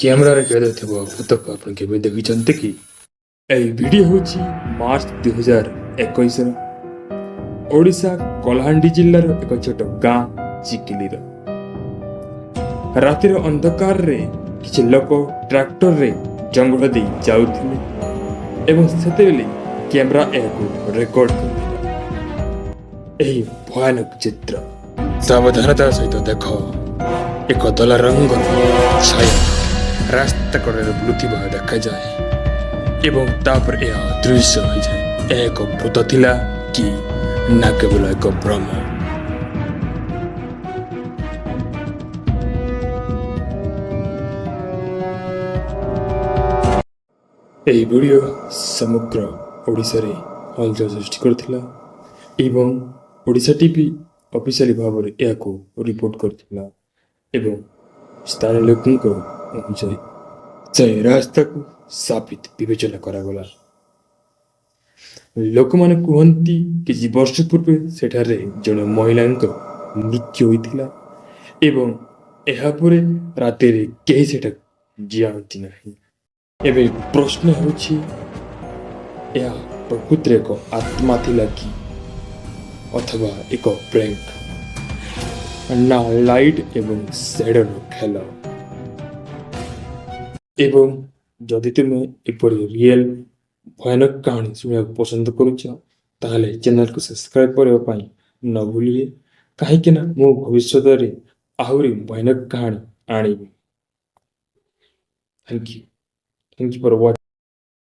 କ୍ୟାମେରାରେ କେବେ ଥିବା ଫଟୋକୁ ଆପଣ କେବେ ଦେଖିଛନ୍ତି କି? ଏହି ଭିଡ଼ିଓ ହେଉଛି ମାର୍ଚ୍ଚ 2021ର ଓଡ଼ିଶା କଳାହାଣ୍ଡି ଜିଲ୍ଲାର ଏକ ଛୋଟ ଗାଁ ଚିକିଲିର। ରାତିର ଅନ୍ଧକାରରେ କିଛି ଲୋକ ଟ୍ରାକ୍ଟରରେ ଜଙ୍ଗଲ ଦେଇ ଯାଉଥିଲେ ଏବଂ ସେତେବେଳେ କ୍ୟାମେରା ଏହାକୁ ରେକର୍ଡ କରିଥିଲା। ଏହି ଭୟାନକ ଚିତ୍ର ସାବଧାନତାର ସହିତ ଦେଖ। ଏକ ଧଳା ରଙ୍ଗର ଛାୟା ରାସ୍ତା କଡ଼ରେ ବୁଲୁଥିବା ଦେଖାଯାଏ ଏବଂ ତାପରେ ଏହା ଅଦୃଶ୍ୟ ହୋଇଯାଏ। ଏହା ଏକ ଭୂତ ଥିଲା କି ନା କେବଳ ଏକ ଭ୍ରମ? ଏହି ଭିଡ଼ିଓ ସମଗ୍ର ଓଡ଼ିଶାରେ ହଲଚଲ ସୃଷ୍ଟି କରିଥିଲା ଏବଂ ଓଡ଼ିଶା ଟିଭି ଅଫିସିଆଲି ଭାବରେ ଏହାକୁ ରିପୋର୍ଟ କରିଥିଲା ଏବଂ ସ୍ଥାନୀୟ ଲୋକଙ୍କ ଅନୁଯାୟୀ ସେହି ରାସ୍ତାକୁ ସାବିତ ବିବେଚନା କରାଗଲା। ଲୋକମାନେ କୁହନ୍ତି କିଛି ବର୍ଷ ପୂର୍ବେ ସେଠାରେ ଜଣେ ମହିଳାଙ୍କ ମୃତ୍ୟୁ ହୋଇଥିଲା ଏବଂ ଏହାପରେ ରାତିରେ କେହି ସେଠାକୁ ଯାଆନ୍ତି ନାହିଁ। ଏବେ ପ୍ରଶ୍ନ ହେଉଛି, ଏହା ପ୍ରକୃତିରେ ଏକ ଆତ୍ମା ଥିଲା କି ଅଥବା ଏକ ପ୍ରେଙ୍କ? ନା ଲାଇଟ୍ ଏବଂ ସେଡର ଖେଳ? ଏବଂ ଯଦି ତୁମେ ଏପରି ରିଏଲ ଭୟାନକ କାହାଣୀ ଶୁଣିବାକୁ ପସନ୍ଦ କରୁଛ ତାହେଲେ ଚ୍ୟାନେଲକୁ ସବସ୍କ୍ରାଇବ କରିବା ପାଇଁ ନ ଭୁଲିବେ, କାହିଁକି ନା ମୁଁ ଭବିଷ୍ୟତରେ ଆହୁରି ଭୟାନକ କାହାଣୀ ଆଣିବି। Thank you for watching.